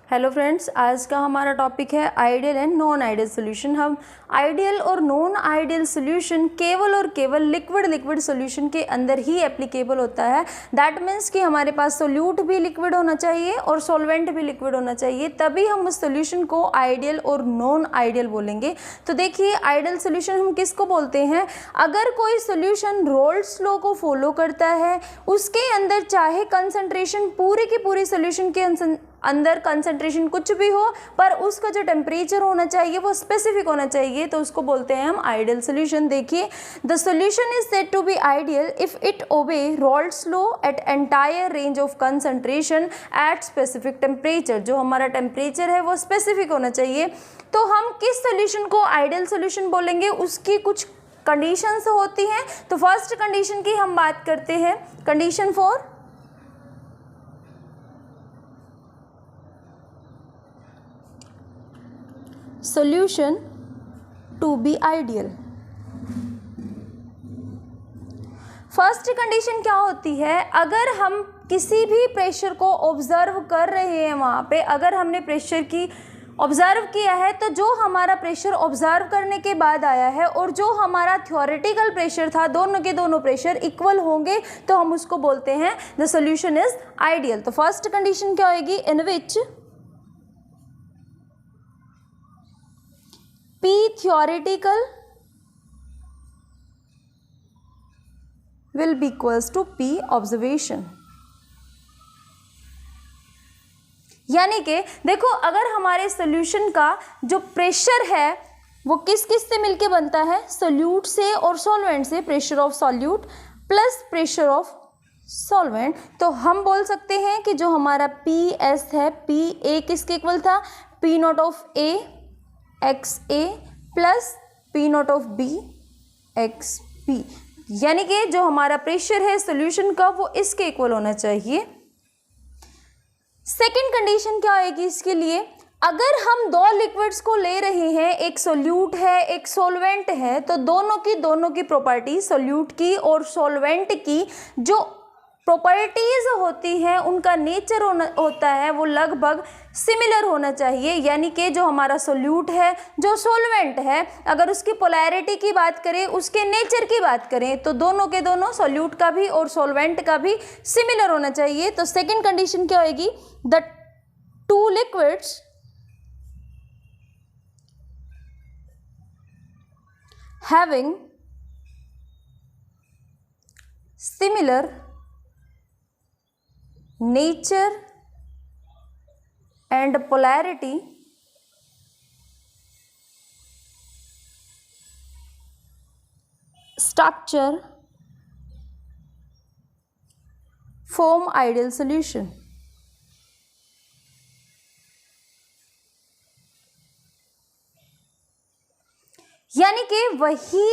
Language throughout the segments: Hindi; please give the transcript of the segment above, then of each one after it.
हेलो फ्रेंड्स, आज का हमारा टॉपिक है ideal and non ideal solution. हम आइडियल और नॉन आइडियल सॉल्यूशन केवल और केवल लिक्विड सॉल्यूशन के अंदर ही एप्लीकेबल होता है। दैट मीन्स कि हमारे पास सोल्यूट भी लिक्विड होना चाहिए और सॉल्वेंट भी लिक्विड होना चाहिए, तभी हम उस सॉल्यूशन को आइडियल और नॉन आइडियल बोलेंगे। तो देखिए, आइडियल सॉल्यूशन हम किसको बोलते हैं? अगर कोई सॉल्यूशन रोल्स लॉ को फॉलो करता है, उसके अंदर चाहे कंसंट्रेशन पूरी की पूरी सॉल्यूशन के अंदर कंसंट्रेशन कुछ भी हो, पर उसका जो टेम्परेचर होना चाहिए वो स्पेसिफिक होना चाहिए, तो उसको बोलते हैं हम आइडियल सॉल्यूशन। देखिए, the solution is said to be ideal if it obey Raoult's law at entire range of concentration at specific temperature. जो हमारा टेम्परेचर है वो स्पेसिफिक होना चाहिए। तो हम किस सॉल्यूशन को आइडियल सॉल्यूशन बोलेंगे, उसकी कुछ कंडीशंस होती हैं। तो फर्स्ट कंडीशन की हम बात करते हैं, condition for solution to be ideal। First condition क्या होती है? अगर हम किसी भी प्रेशर को ऑब्जर्व कर रहे हैं, वहाँ पे अगर हमने प्रेशर की ऑब्जर्व किया है, तो जो हमारा प्रेशर ऑब्जर्व करने के बाद आया है और जो हमारा थ्योरेटिकल प्रेशर था, दोनों के दोनों प्रेशर इक्वल होंगे, तो हम उसको बोलते हैं द सॉल्यूशन इज आइडियल। तो फर्स्ट कंडीशन क्या होगी? इन विच P theoretical will be equals to P observation। यानी कि देखो, अगर हमारे सॉल्यूशन का जो प्रेशर है वो किस किस से मिलके बनता है? सोल्यूट से और सॉल्वेंट से। Pressure of solute plus pressure of solvent. तो हम बोल सकते हैं कि जो हमारा PS है, PA किसके इक्वल था? P naught of A XA plus P naught of B XP। यानी कि जो हमारा प्रेशर है सॉल्यूशन का वो इसके इक्वल होना चाहिए। सेकेंड कंडीशन क्या आएगी इसके लिए? अगर हम दो लिक्विड्स को ले रहे हैं, एक सोल्यूट है एक सॉल्वेंट है, तो दोनों की प्रॉपर्टी, सोल्यूट की और सॉल्वेंट की जो प्रॉपर्टीज होती हैं, उनका नेचर होता है वो लगभग सिमिलर होना चाहिए। यानी कि जो हमारा सोल्यूट है, जो सॉल्वेंट है, अगर उसकी पोलैरिटी की बात करें, उसके नेचर की बात करें, तो दोनों के दोनों, सोल्यूट का भी और सॉल्वेंट का भी सिमिलर होना चाहिए। तो सेकेंड कंडीशन क्या होगी? The two liquids having similar nature and polarity structure form ideal solution। यानी कि वही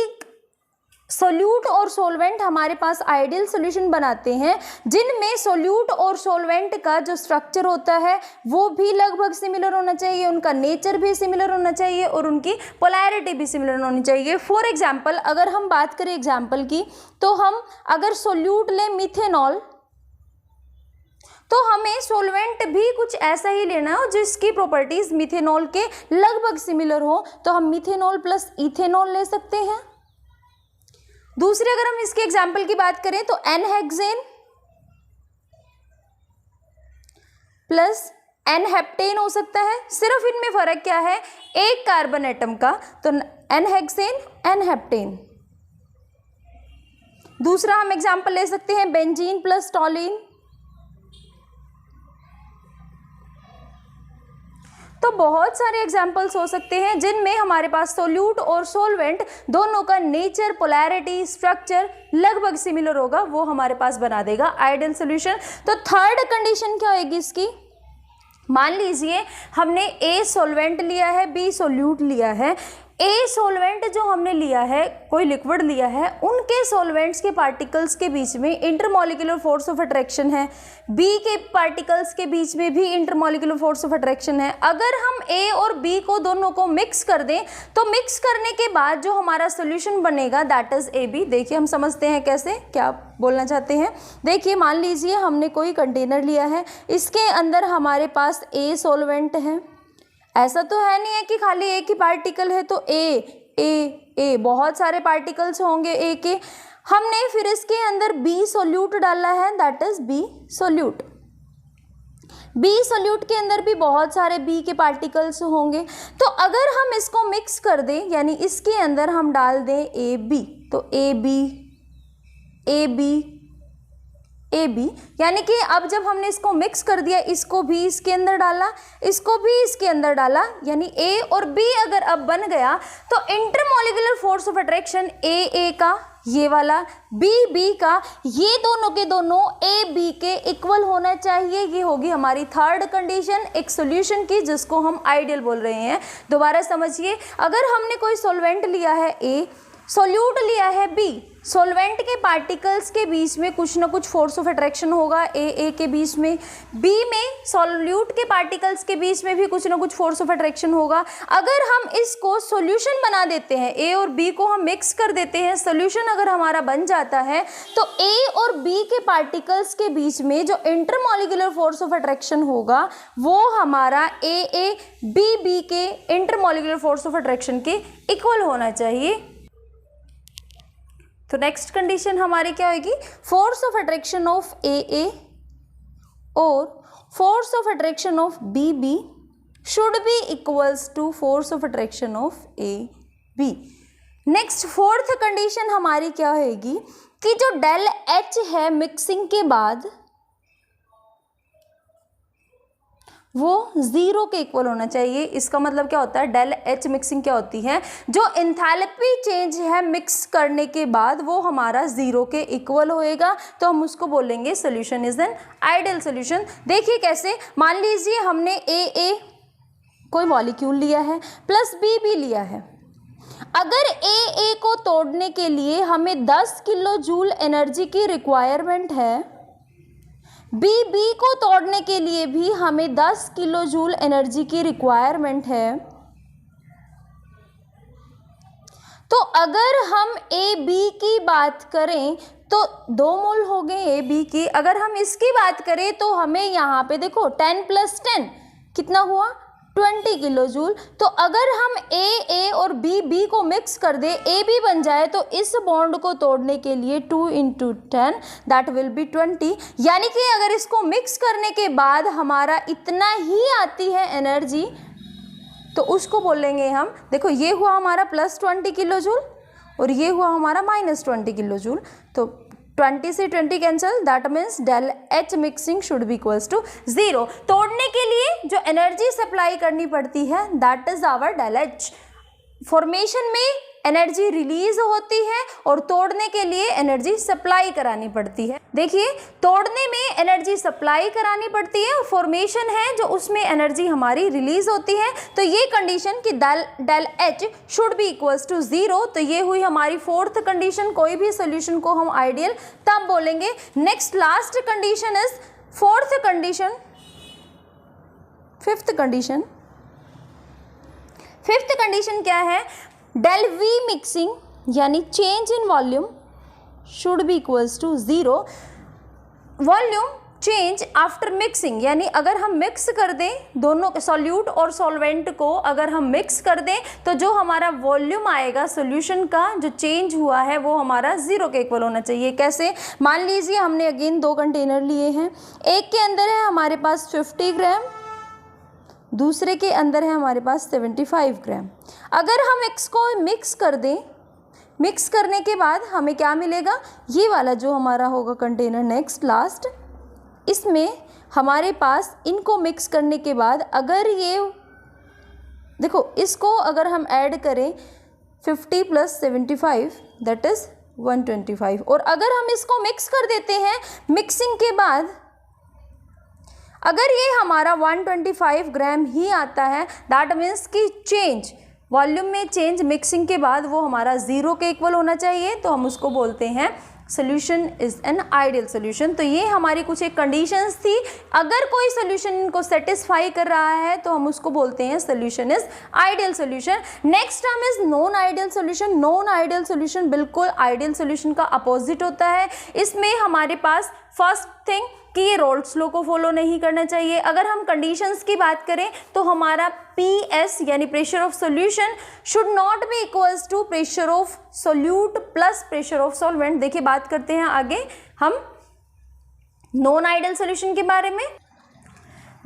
सोल्यूट और सॉल्वेंट हमारे पास आइडियल सॉल्यूशन बनाते हैं, जिनमें सोल्यूट और सॉल्वेंट का जो स्ट्रक्चर होता है वो भी लगभग सिमिलर होना चाहिए, उनका नेचर भी सिमिलर होना चाहिए और उनकी पोलैरिटी भी सिमिलर होनी चाहिए। फॉर एग्जांपल, अगर हम बात करें एग्जांपल की, तो हम अगर सोल्यूट लें मिथेनॉल, तो हमें सॉल्वेंट भी कुछ ऐसा ही लेना हो जिसकी प्रॉपर्टीज मिथेनॉल के लगभग सिमिलर हो। तो हम मिथेनॉल प्लस इथेनॉल ले सकते हैं। दूसरे, अगर हम इसके एग्जाम्पल की बात करें, तो एनहेक्सेन प्लस एनहेप्टेन हो सकता है। सिर्फ इनमें फर्क क्या है? एक कार्बन एटम का, तो एनहेक्सेन एनहेप्टेन। दूसरा हम एग्जाम्पल ले सकते हैं बेंजीन प्लस टॉलिन। तो बहुत सारे एग्जाम्पल्स हो सकते हैं जिनमें हमारे पास सोल्यूट और सॉल्वेंट दोनों का नेचर, पोलैरिटी, स्ट्रक्चर लगभग सिमिलर होगा, वो हमारे पास बना देगा आइडियल सॉल्यूशन। तो थर्ड कंडीशन क्या होगी इसकी? मान लीजिए हमने A सॉल्वेंट लिया है, B सोल्यूट लिया है। ए सॉल्वेंट जो हमने लिया है, कोई लिक्विड लिया है, उनके सॉल्वेंट्स के पार्टिकल्स के बीच में इंटरमॉलिक्यूलर फोर्स ऑफ अट्रैक्शन है, बी के पार्टिकल्स के बीच में भी इंटरमॉलिक्यूलर फोर्स ऑफ अट्रैक्शन है। अगर हम ए और बी को दोनों को मिक्स कर दें तो मिक्स करने के बाद जो हमारा सोल्यूशन बनेगा दैट इज ए बी। देखिए हम समझते हैं कैसे, क्या बोलना चाहते हैं। देखिए मान लीजिए हमने कोई कंटेनर लिया है, इसके अंदर हमारे पास ए सॉल्वेंट है। ऐसा तो है नहीं है कि खाली एक ही पार्टिकल है तो ए बहुत सारे पार्टिकल्स होंगे ए के। हमने फिर इसके अंदर बी सोल्यूट डाला है, that is B solute. B solute के अंदर भी बहुत सारे बी के पार्टिकल्स होंगे। तो अगर हम इसको मिक्स कर दें, यानी इसके अंदर हम डाल दें ए बी, तो ए बी, यानी कि अब जब हमने इसको मिक्स कर दिया, इसको भी इसके अंदर डाला, इसको भी इसके अंदर डाला, यानी ए और बी अगर अब बन गया तो इंटरमॉलिक्यूलर फोर्स ऑफ अट्रैक्शन ए का ये वाला, बी का, ये दोनों के दोनों ए बी के इक्वल होना चाहिए। ये होगी हमारी थर्ड कंडीशन एक सॉल्यूशन की, जिसको हम आइडियल बोल रहे हैं। दोबारा समझिए, अगर हमने कोई सॉल्वेंट लिया है ए, सॉल्यूट लिया है बी, सॉल्वेंट के पार्टिकल्स के बीच में कुछ ना कुछ फोर्स ऑफ अट्रैक्शन होगा ए के बीच में, बी में सॉल्यूट के पार्टिकल्स के बीच में भी कुछ ना कुछ फोर्स ऑफ अट्रैक्शन होगा। अगर हम इसको सॉल्यूशन बना देते हैं, ए और बी को हम मिक्स कर देते हैं, सॉल्यूशन अगर हमारा बन जाता है तो ए और बी के पार्टिकल्स के बीच में जो इंटरमॉलिक्यूलर फोर्स ऑफ अट्रैक्शन होगा वो हमारा ए बी के इंटरमॉलिक्यूलर फोर्स ऑफ अट्रैक्शन के इक्वल होना चाहिए। तो नेक्स्ट कंडीशन हमारी क्या होगी, force of attraction of A और force of attraction of B should be equals to force of attraction of A B. Next fourth condition हमारी क्या होगी कि जो डेल एच है मिक्सिंग के बाद वो जीरो के इक्वल होना चाहिए। इसका मतलब क्या होता है, डेल एच मिक्सिंग क्या होती है, जो एंथैल्पी चेंज है मिक्स करने के बाद वो हमारा जीरो के इक्वल होएगा, तो हम उसको बोलेंगे solution is an ideal solution. देखिए कैसे, मान लीजिए हमने ए कोई मॉलिक्यूल लिया है प्लस बी लिया है। अगर ए को तोड़ने के लिए हमें 10 किलो जूल एनर्जी की रिक्वायरमेंट है, बी को तोड़ने के लिए भी हमें 10 किलो जूल एनर्जी की रिक्वायरमेंट है। तो अगर हम ए बी की बात करें तो 2 मोल हो गए ए बी की। अगर हम इसकी बात करें तो हमें यहाँ पे देखो 10 + 10 कितना हुआ, 20 किलो जूल। तो अगर हम ए और बी को मिक्स कर दे, ए बी बन जाए, तो इस बॉन्ड को तोड़ने के लिए 2 × 10 दैट विल बी 20। यानी कि अगर इसको मिक्स करने के बाद हमारा इतना ही आती है एनर्जी, तो उसको बोलेंगे हम, देखो ये हुआ हमारा +20 किलो जूल और ये हुआ हमारा -20 किलो जूल। तो 20 से 20 cancel, that means del H mixing should be equals to 0। तोड़ने के लिए जो एनर्जी सप्लाई करनी पड़ती है that is our del H. Formation में एनर्जी रिलीज होती है और तोड़ने के लिए एनर्जी सप्लाई करानी पड़ती है। देखिए तोड़ने में एनर्जी सप्लाई करानी पड़ती है और फॉर्मेशन है जो उसमें एनर्जी हमारी रिलीज होती है। तो ये कंडीशन कि del H should be equals to 0, तो ये हुई हमारी फोर्थ कंडीशन। कोई भी सोल्यूशन को हम आइडियल तब बोलेंगे। Next last condition is fourth condition. Fifth condition क्या है, डेल वी मिक्सिंग यानी change in volume should be equals to 0। Volume change after mixing, यानी अगर हम मिक्स कर दें दोनों सॉल्यूट और सॉल्वेंट को, अगर हम मिक्स कर दें तो जो हमारा वॉल्यूम आएगा सॉल्यूशन का जो चेंज हुआ है वो हमारा 0 के इक्वल होना चाहिए। कैसे, मान लीजिए हमने अगेन 2 कंटेनर लिए हैं, एक के अंदर है हमारे पास 50 ग्राम, दूसरे के अंदर है हमारे पास 75 ग्राम। अगर हम इसको मिक्स कर दें, मिक्स करने के बाद हमें क्या मिलेगा, ये वाला जो हमारा होगा कंटेनर नेक्स्ट लास्ट, इसमें हमारे पास इनको मिक्स करने के बाद अगर ये देखो इसको अगर हम ऐड करें 50 + 75 दैट इज़ 125, और अगर हम इसको मिक्स कर देते हैं मिक्सिंग के बाद अगर ये हमारा 125 ग्राम ही आता है, दैट मीन्स कि चेंज वॉल्यूम में चेंज मिक्सिंग के बाद वो हमारा 0 के इक्वल होना चाहिए, तो हम उसको बोलते हैं solution is an ideal solution. तो ये हमारी कुछ एक कंडीशंस थी, अगर कोई सोल्यूशन इनको सेटिस्फाई कर रहा है तो हम उसको बोलते हैं solution is ideal solution. Next term is non ideal solution. Non ideal solution बिल्कुल आइडियल सोल्यूशन का अपोजिट होता है। इसमें हमारे पास फर्स्ट थिंग कि ये रोल्स लॉ को फॉलो नहीं करना चाहिए। अगर हम कंडीशंस की बात करें तो हमारा PS यानी pressure of solution should not be equals to pressure of solute plus pressure of solvent. देखिए बात करते हैं आगे हम नॉन आइडियल सॉल्यूशन के बारे में।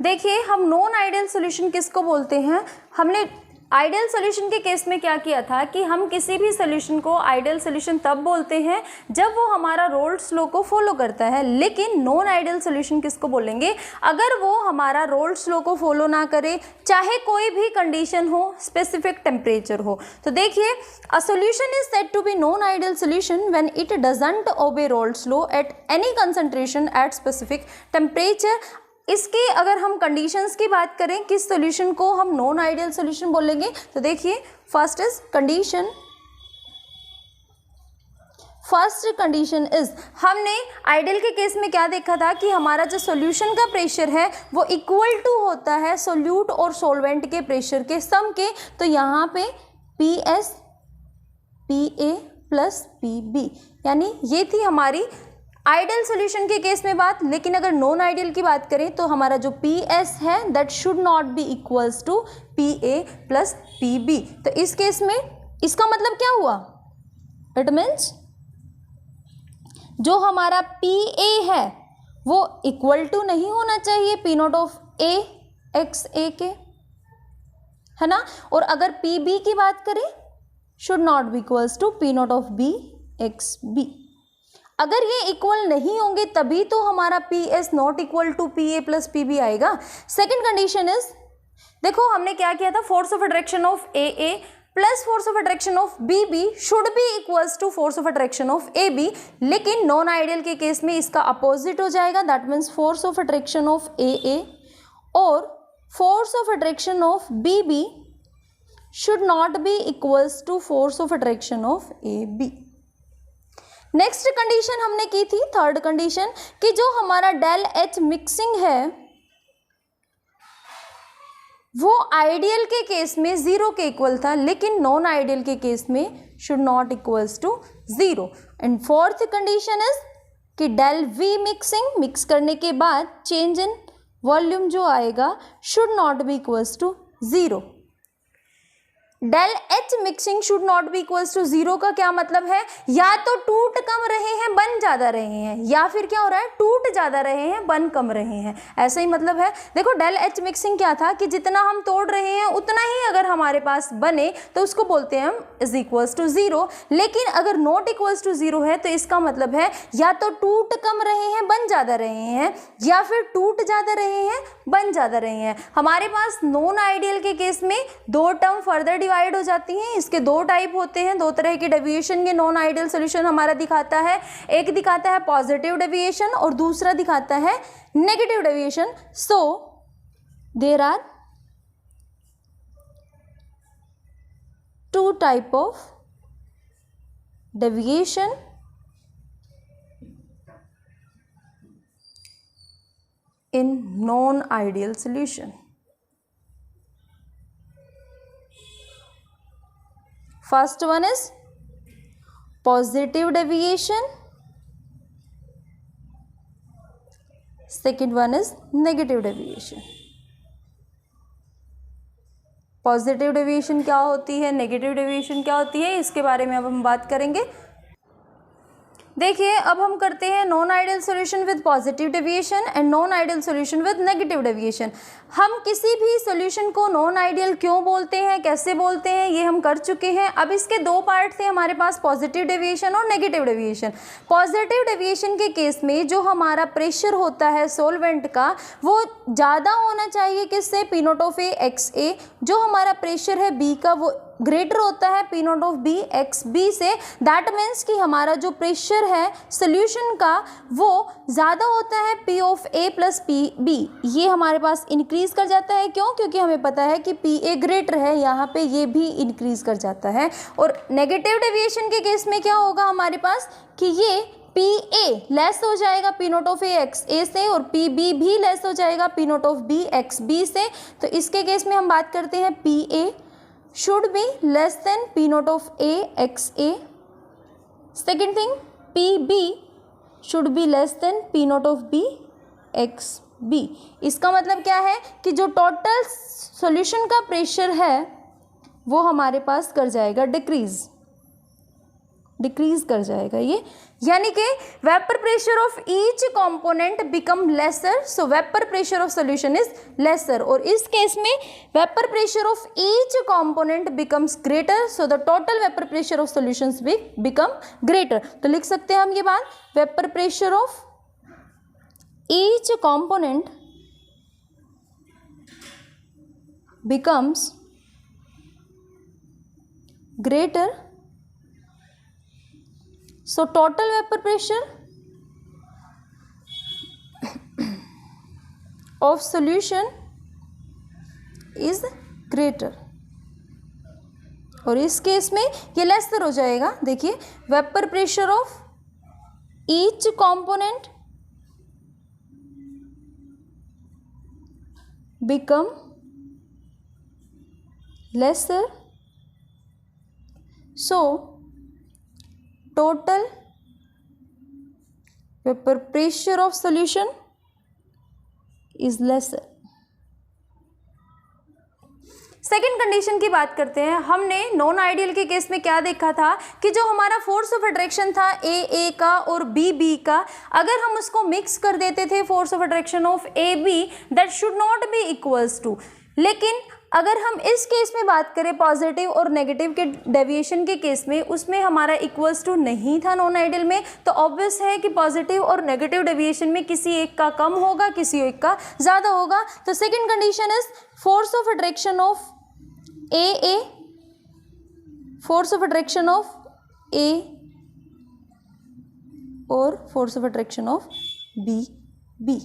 देखिए हम नॉन आइडियल सॉल्यूशन किसको बोलते हैं। हमने आइडियल सॉल्यूशन के केस में क्या किया था कि हम किसी भी सॉल्यूशन को आइडियल सॉल्यूशन तब बोलते हैं जब वो हमारा रोल्स लॉ को फॉलो करता है। लेकिन नॉन आइडियल सॉल्यूशन किसको बोलेंगे, अगर वो हमारा रोल्स लॉ को फॉलो ना करे, चाहे कोई भी कंडीशन हो, स्पेसिफिक टेम्परेचर हो। तो देखिए a solution is said to be non ideal solution when it doesn't obey Raoult's law at any concentration at specific temperature. इसके अगर हम कंडीशंस की बात करें किस सॉल्यूशन को हम नॉन आइडियल सॉल्यूशन बोलेंगे, तो देखिए first is condition. First condition is, हमने आइडियल के केस में क्या देखा था कि हमारा जो सॉल्यूशन का प्रेशर है वो इक्वल टू होता है सोल्यूट और सॉल्वेंट के प्रेशर के सम के। तो यहाँ पे PS PA प्लस PB, यानी ये थी हमारी आइडियल सॉल्यूशन के केस में बात। लेकिन अगर नॉन आइडियल की बात करें तो हमारा जो PS है that should not be equals to PA plus PB। तो इस केस में इसका मतलब क्या हुआ, इट मीन्स जो हमारा PA है वो इक्वल टू नहीं होना चाहिए P naught of A XA के, है ना। और अगर PB की बात करें should not be equals to P naught of B XB। अगर ये इक्वल नहीं होंगे तभी तो हमारा PS not equal to PA plus PB आएगा। सेकेंड कंडीशन इज, देखो हमने क्या किया था, force of attraction of AA plus force of attraction of BB should be equals to force of attraction of AB। लेकिन नॉन आइडियल के केस में इसका अपोजिट हो जाएगा, that means force of attraction of AA और force of attraction of BB should not be equals to force of attraction of AB। Next condition हमने की थी, थर्ड कंडीशन, कि जो हमारा डेल H मिक्सिंग है वो आइडियल के केस में 0 के इक्वल था, लेकिन नॉन आइडियल के केस में should not equals to 0। And fourth condition is कि डेल V मिक्सिंग, मिक्स करने के बाद चेंज इन वॉल्यूम जो आएगा should not be equals to 0। Del H mixing should not be equals to 0 का क्या मतलब है, या तो टूट कम रहे हैं बन ज़्यादा रहे हैं, या फिर क्या हो रहा है टूट ज़्यादा रहे हैं बन कम रहे हैं, ऐसा ही मतलब है। देखो डेल H मिक्सिंग क्या था कि जितना हम तोड़ रहे हैं उतना ही अगर हमारे पास बने तो उसको बोलते हैं हम इज इक्वल्स टू 0। लेकिन अगर नॉट इक्वल्स टू 0 है तो इसका मतलब है या तो टूट कम रहे हैं बन ज़्यादा रहे हैं, या फिर टूट ज़्यादा रहे हैं बन ज़्यादा रहे हैं। हमारे पास नॉन आइडियल के केस में दो टर्म फर्दर डिवाइड हो जाती हैं। इसके दो टाइप होते हैं, दो तरह की डेविएशन ये नॉन आइडियल सॉल्यूशन हमारा दिखाता है। एक दिखाता है पॉजिटिव डेविएशन और दूसरा दिखाता है negative deviation. So there are two type of deviation in non-ideal solution. First one is positive deviation, second one is negative deviation. Positive deviation क्या होती है, नेगेटिव डेविएशन क्या होती है, इसके बारे में अब हम बात करेंगे। देखिए अब हम करते हैं non ideal solution with positive deviation and non ideal solution with negative deviation. हम किसी भी सॉल्यूशन को नॉन आइडियल क्यों बोलते हैं, कैसे बोलते हैं, ये हम कर चुके हैं। अब इसके दो पार्ट थे हमारे पास, पॉजिटिव डेविएशन और नेगेटिव डेविएशन। पॉजिटिव डेविएशन के केस में जो हमारा प्रेशर होता है सॉल्वेंट का वो ज़्यादा होना चाहिए किससे, P naught of A XA। जो हमारा प्रेशर है B का वो ग्रेटर होता है P naught of B X B से, दैट मीन्स कि हमारा जो प्रेशर है सोल्यूशन का वो ज़्यादा होता है P of A plus P B, ये हमारे पास इंक्रीज कर जाता है। क्यों? क्योंकि हमें पता है कि पी ए ग्रेटर है, यहाँ पे ये भी इंक्रीज कर जाता है। और नेगेटिव डेविएशन के केस में क्या होगा हमारे पास कि ये पी ए लेस हो जाएगा P naught of A X A से, और पी बी भी लेस हो जाएगा P naught of B X B से। तो इसके केस में हम बात करते हैं P A should be less than P naught of A X A. Second thing, P B should be less than P naught of B X B. इसका मतलब क्या है कि जो टोटल सॉल्यूशन का प्रेशर है वो हमारे पास कर जाएगा डिक्रीज कर जाएगा ये, यानी कि vapour pressure of each component become lesser, so vapour pressure of solution is lesser. और इस केस में vapour pressure of each component becomes greater, so the total vapour pressure of solutions become greater. तो लिख सकते हैं हम ये बात, vapour pressure of each component becomes greater, so total vapor pressure of solution is greater। और इस केस में ये लेसर हो जाएगा। देखिए, vapour pressure of each component become lesser, so total vapor pressure of solution is lesser। Second condition की बात करते हैं। हमने नॉन आइडियल के केस में क्या देखा था कि जो हमारा फोर्स ऑफ अट्रैक्शन था ए का और बी का, अगर हम उसको मिक्स कर देते थे force of attraction of A B, that should not be equals to. लेकिन अगर हम इस केस में बात करें पॉजिटिव और नेगेटिव के डेविएशन के केस में, उसमें हमारा इक्वल्स टू नहीं था नॉन आइडियल में, तो ऑब्वियस है कि पॉजिटिव और नेगेटिव डेविएशन में किसी एक का कम होगा, किसी एक का ज़्यादा होगा। तो second condition is force of attraction of A, force of attraction of A और force of attraction of B.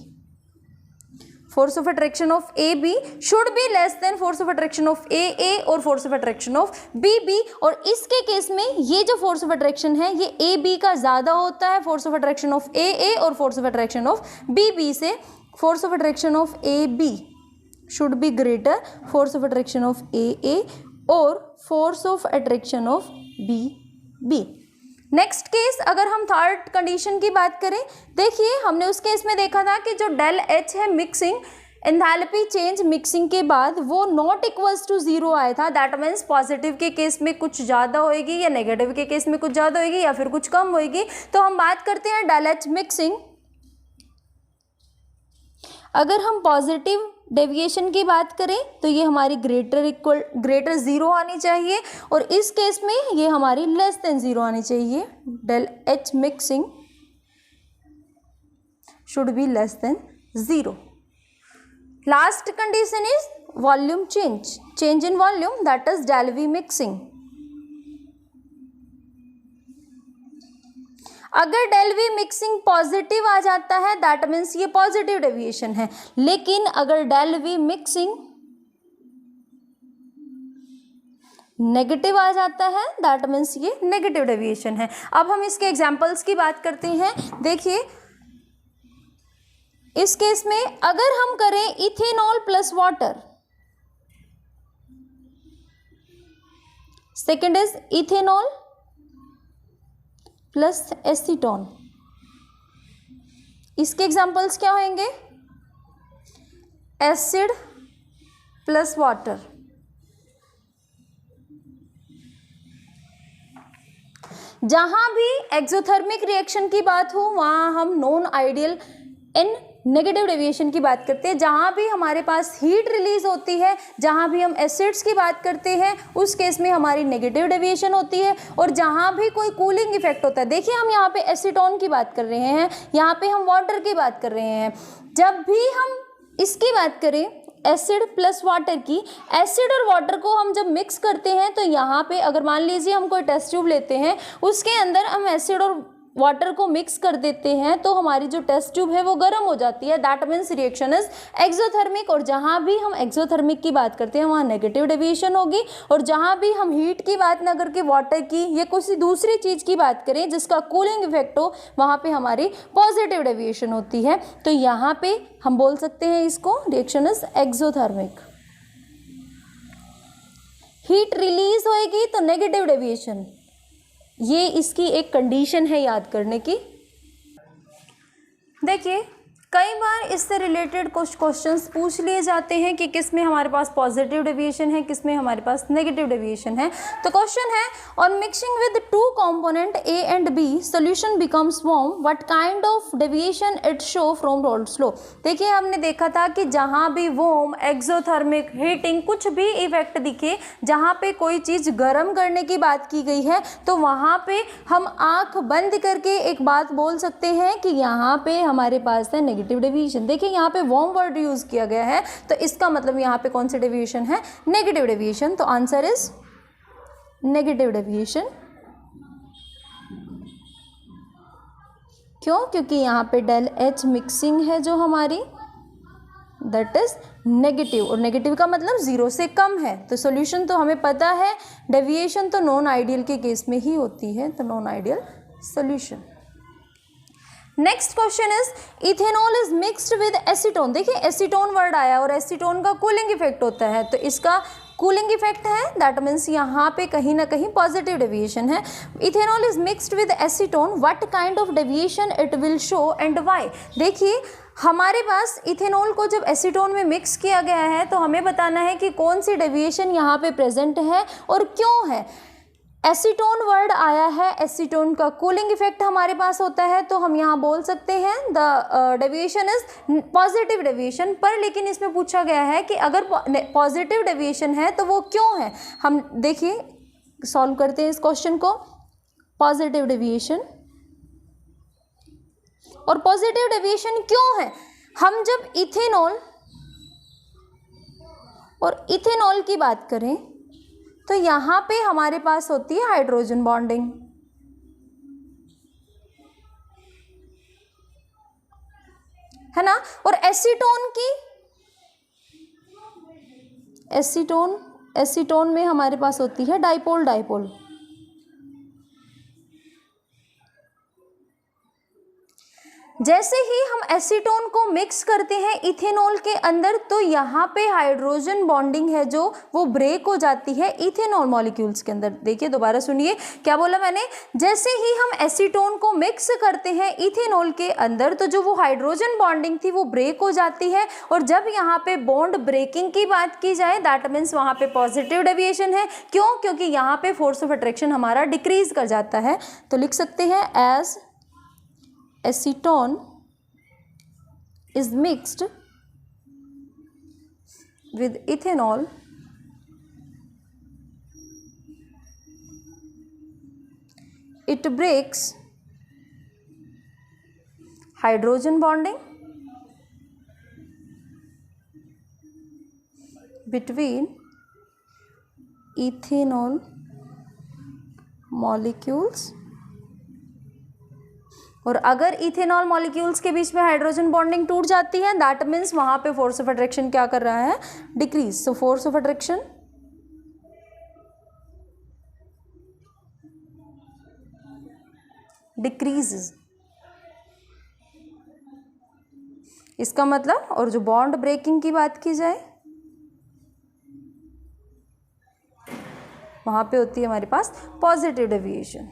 Force of attraction of A B should be less than force of attraction of A और force of attraction of B. और इसके केस में ये जो फोर्स ऑफ अट्रैक्शन है ये ए बी का ज़्यादा होता है force of attraction of A और force of attraction of B से। Force of attraction of A B should be greater force of attraction of A और force of attraction of B. Next case, अगर हम थर्ड कंडीशन की बात करें, देखिए हमने उस केस में देखा था कि जो डेल एच है मिक्सिंग एंथैल्पी चेंज मिक्सिंग के बाद वो नॉट इक्वल्स टू जीरो आया था। दैट मीन्स पॉजिटिव के केस में कुछ ज़्यादा होएगी या नेगेटिव के केस में कुछ ज़्यादा होएगी या फिर कुछ कम होएगी। तो हम बात करते हैं डेल एच मिक्सिंग। अगर हम पॉजिटिव डेविएशन की बात करें तो ये हमारी ग्रेटर जीरो आनी चाहिए, और इस केस में ये हमारी लेस देन जीरो आनी चाहिए। Del H mixing should be less than zero. Last condition is volume change in volume, that is del V mixing. अगर डेल वी मिक्सिंग पॉजिटिव आ जाता है दैट मीन्स ये पॉजिटिव डेविएशन है, लेकिन अगर डेल वी मिक्सिंग नेगेटिव आ जाता है दैट मीन्स ये नेगेटिव डेविएशन है। अब हम इसके एग्जांपल्स की बात करते हैं। देखिए, इस केस में अगर हम करें ethanol plus water, second is ethanol plus acetone, इसके एग्जाम्पल्स क्या होंगे? Acid plus water. जहां भी एक्सोथर्मिक रिएक्शन की बात हो वहां हम नॉन आइडियल इन नेगेटिव डेविएशन की बात करते हैं। जहाँ भी हमारे पास हीट रिलीज होती है, जहाँ भी हम एसिड्स की बात करते हैं उस केस में हमारी नेगेटिव डेविएशन होती है। और जहाँ भी कोई कूलिंग इफेक्ट होता है, देखिए हम यहाँ पे एसीटोन की बात कर रहे हैं, यहाँ पे हम वाटर की बात कर रहे हैं। जब भी हम इसकी बात करें एसिड प्लस वाटर की। एसिड और वाटर को हम जब मिक्स करते हैं तो यहाँ पे अगर मान लीजिए हम कोई टेस्ट ट्यूब लेते हैं, उसके अंदर हम एसिड और वाटर को मिक्स कर देते हैं तो हमारी जो टेस्ट ट्यूब है वो गर्म हो जाती है। That means reaction is exothermic. और जहाँ भी हम एक्सोथर्मिक की बात करते हैं वहाँ नेगेटिव डेविएशन होगी, और जहाँ भी हम हीट की बात ना करके वाटर की या किसी दूसरी चीज़ की बात करें जिसका कूलिंग इफेक्ट हो, वहाँ पे हमारी पॉजिटिव डेविएशन होती है। तो यहाँ पे हम बोल सकते हैं इसको reaction is exothermic. Heat release होएगी तो नेगेटिव डेविएशन, ये इसकी एक कंडीशन है याद करने की। देखिए कई बार इससे रिलेटेड कुछ क्वेश्चंस पूछ लिए जाते हैं कि किस में हमारे पास पॉजिटिव डेविएशन है, किस में हमारे पास नेगेटिव डेविएशन है। तो क्वेश्चन है, on mixing with two component A and B solution becomes warm, what kind of deviation it show from Raoult's law. देखिए हमने देखा था कि जहाँ भी वार्म, एक्सोथर्मिक, हीटिंग कुछ भी इफेक्ट दिखे, जहाँ पे कोई चीज़ गर्म करने की बात की गई है तो वहाँ पे हम आँख बंद करके एक बात बोल सकते हैं कि यहाँ पे हमारे पास है नेगेटिव डेविएशन। देखिए यहाँ पे वार्म वर्ड यूज किया गया है तो इसका मतलब यहाँ पे कौन सी डेविएशन है, नेगेटिव डेविएशन। तो आंसर इज नेगेटिव डेविएशन। क्यों? क्योंकि यहाँ पे डेल एच मिक्सिंग है जो हमारी, दैट इज नेगेटिव, और नेगेटिव का मतलब जीरो से कम है। तो सॉल्यूशन तो हमें पता है, डेविएशन तो नॉन आइडियल के केस में ही होती है, तो non ideal solution. Next question is, ethanol is mixed with acetone. देखिए एसीटोन वर्ड आया और एसीटोन का कूलिंग इफेक्ट होता है, तो इसका कूलिंग इफेक्ट है, दैट मीन्स यहाँ पे कहीं ना कहीं पॉजिटिव डेविएशन है। Ethanol is mixed with acetone, what kind of deviation it will show and why. देखिए हमारे पास इथेनॉल को जब एसीटोन में मिक्स किया गया है तो हमें बताना है कि कौन सी डेविएशन यहाँ पे प्रेजेंट है और क्यों है। एसीटोन वर्ड आया है, एसीटोन का कूलिंग इफेक्ट हमारे पास होता है, तो हम यहाँ बोल सकते हैं the deviation is positive deviation. पर लेकिन इसमें पूछा गया है कि अगर पॉजिटिव डेविएशन है तो वो क्यों है। हम देखिए सॉल्व करते हैं इस क्वेश्चन को। पॉजिटिव डेविएशन, और पॉजिटिव डेविएशन क्यों है, हम जब इथेनॉल और इथेनॉल की बात करें तो यहाँ पे हमारे पास होती है हाइड्रोजन बॉन्डिंग, है ना। और एसीटोन में हमारे पास होती है डाइपोल डाइपोल। जैसे ही हम एसीटोन को मिक्स करते हैं इथेनॉल के अंदर तो यहाँ पे हाइड्रोजन बॉन्डिंग है जो वो ब्रेक हो जाती है इथेनॉल मॉलिक्यूल्स के अंदर। देखिए दोबारा सुनिए क्या बोला मैंने, जैसे ही हम एसीटोन को मिक्स करते हैं इथेनॉल के अंदर तो जो वो हाइड्रोजन बॉन्डिंग थी वो ब्रेक हो जाती है, और जब यहाँ पे बॉन्ड ब्रेकिंग की बात की जाए दैट मीन्स वहाँ पे पॉजिटिव डेविएशन है। क्यों? क्योंकि यहाँ पे फोर्स ऑफ अट्रैक्शन हमारा डिक्रीज कर जाता है। तो लिख सकते हैं as acetone is mixed with ethanol, it breaks hydrogen bonding between ethanol molecules, और अगर इथेनॉल मॉलिक्यूल्स के बीच में हाइड्रोजन बॉन्डिंग टूट जाती है दैट मीन्स वहाँ पे फोर्स ऑफ अट्रैक्शन क्या कर रहा है, decrease. So force of attraction decreases, इसका मतलब, और जो बॉन्ड ब्रेकिंग की बात की जाए वहाँ पे होती है हमारे पास पॉजिटिव डेविएशन।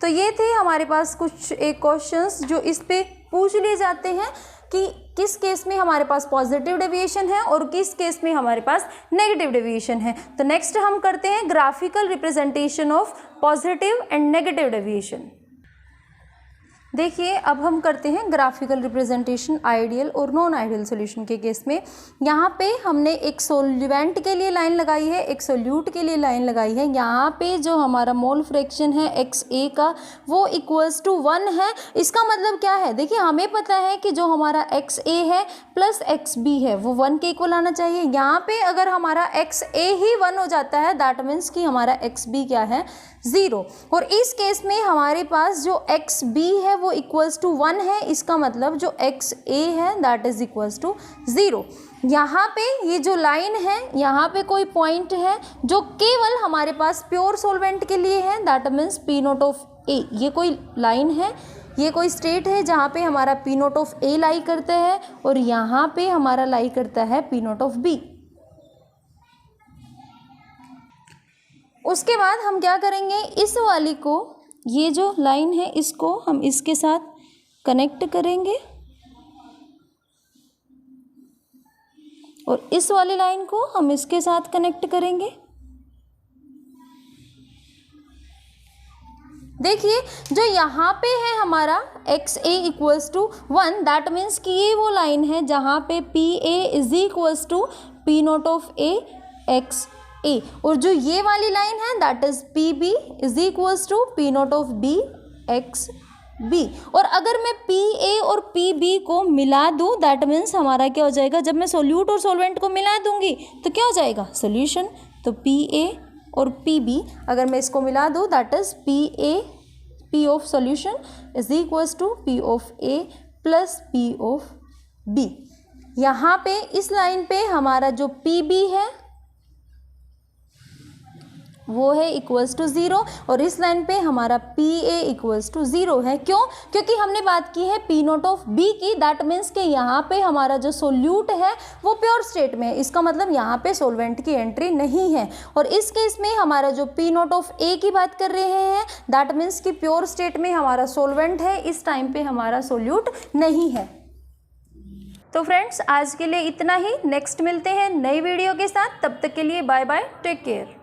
तो ये थे हमारे पास कुछ एक क्वेश्चंस जो इस पे पूछ लिए जाते हैं कि किस केस में हमारे पास पॉजिटिव डेविएशन है और किस केस में हमारे पास नेगेटिव डेविएशन है। तो नेक्स्ट हम करते हैं graphical representation of positive and negative deviation. देखिए अब हम करते हैं ग्राफिकल रिप्रेजेंटेशन आइडियल और नॉन आइडियल सॉल्यूशन के केस में। यहाँ पे हमने एक सॉल्वेंट के लिए लाइन लगाई है, एक सोल्यूट के लिए लाइन लगाई है। यहाँ पे जो हमारा मोल फ्रैक्शन है XA का वो इक्वल्स टू 1 है। इसका मतलब क्या है, देखिए हमें पता है कि जो हमारा XA है प्लस XB है वो 1 के इक्वल आना चाहिए। यहाँ पे अगर हमारा XA ही 1 हो जाता है दैट मीन्स कि हमारा XB क्या है, 0। और इस केस में हमारे पास जो XB है वो इक्वल्स टू 1 है। इसका मतलब जो XA है दैट इज इक्वल्स टू 0। यहाँ पे ये जो लाइन है, यहाँ पे कोई पॉइंट है जो केवल हमारे पास प्योर सॉल्वेंट के लिए है, that means P naught of A। ये कोई लाइन है, ये कोई स्टेट है जहाँ पे हमारा P नॉट ऑफ A लाई करता है और यहाँ पे हमारा लाई करता है P नॉट ऑफ B। उसके बाद हम क्या करेंगे, इस वाली को, ये जो लाइन है इसको हम इसके साथ कनेक्ट करेंगे और इस वाली लाइन को हम इसके साथ कनेक्ट करेंगे। देखिए जो यहाँ पे है हमारा XA equals to 1 that means कि ये वो लाइन है जहाँ पे PA is equals to P naught of A XA, और जो ये वाली लाइन है that is PB is equals to P naught of B XB। और अगर मैं PA और PB को मिला दूँ दैट मीन्स हमारा क्या हो जाएगा, जब मैं सोल्यूट और सॉल्वेंट को मिला दूंगी तो क्या हो जाएगा, सोल्यूशन। तो PA और PB अगर मैं इसको मिला दूँ that is P of solution is equals to P of A plus P of B। यहाँ पे इस लाइन पे हमारा जो PB है वो है इक्वल्स टू 0 और इस लाइन पे हमारा PA इक्वल्स टू 0 है। क्यों, क्योंकि हमने बात की है P नॉट ऑफ B की, दैट मीन्स कि यहाँ पे हमारा जो सोल्यूट है वो प्योर स्टेट में है। इसका मतलब यहाँ पे सॉल्वेंट की एंट्री नहीं है। और इस केस में हमारा जो P नॉट ऑफ A की बात कर रहे हैं दैट मीन्स कि प्योर स्टेट में हमारा सॉल्वेंट है, इस टाइम पे हमारा सोल्यूट नहीं है। तो फ्रेंड्स आज के लिए इतना ही, नेक्स्ट मिलते हैं नई वीडियो के साथ, तब तक के लिए बाय बाय, टेक केयर।